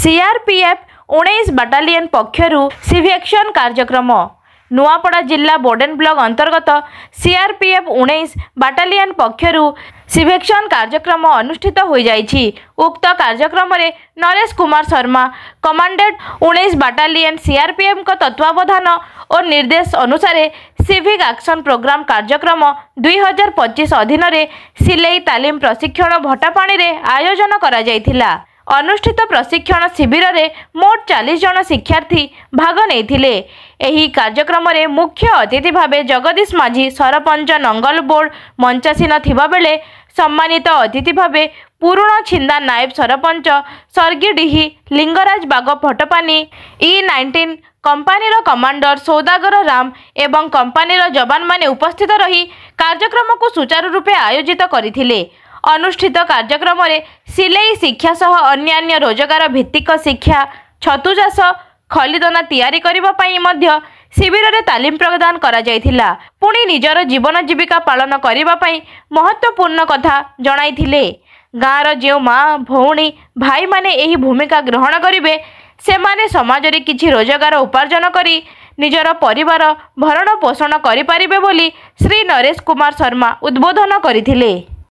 CRPF 19 battalion पक्षरु सिवेक्शन कार्यक्रम नुआपड़ा जिला Bourdain block अंतर्गत सीआरपीएफ 19 बाटालियन पक्षरु सिवेक्शन कार्यक्रम अनुष्ठित हो जाइछि। उक्त कार्यक्रम रे Naresh Kumar Sharma commandant 19 battalion CRPF का तत्वावधान और निर्देश अनुसार सिविक एक्शन प्रोग्राम कार्यक्रम 2025 अधीन रे सिलाई तालीम प्रशिक्षण भट्टापाणी रे आयोजन करा जायथिला। अनुष्ठित प्रशिक्षण शिविर रे मोट 40 जन शिक्षार्थी भाग नेइथिले। एही कार्यक्रम रे मुख्य अतिथि भावे जगदीश माझी सरपंच नंगल बोर्ड मंचासीन थिबा बेले सम्मानित अतिथि भावे पुरुण छिंदा नायब सरपंच सर्गीडीही लिंगराज बाग फटपानी E19 कंपानी कमांडर सौदागर राम एवं कंपानी जवान माने उपस्थित रही कार्यक्रम को सुचारू रूपे आयोजित करथिले। अनुष्ठित कार्यक्रम रे सिलाई शिक्षा सह अन्यान्य रोजगार भित्तिक शिक्षा छतु चाष खलीदना तैयारी करबा पई मध्य शिविर रे तालीम प्रदान करा जायथिला। पुणी निजर जीवन जीविका पालन करबा पई महत्वपूर्ण कथा जणाइथिले। गाँर जो माँ भौणी भाई माने एही भूमिका ग्रहण करिवे सेमाने समाज रे किछि रोजगार उपार्जन करी निजर परिवार भरण पोषण करि पारिबे बोली श्री नरेश कुमार शर्मा उद्बोधन करथिले।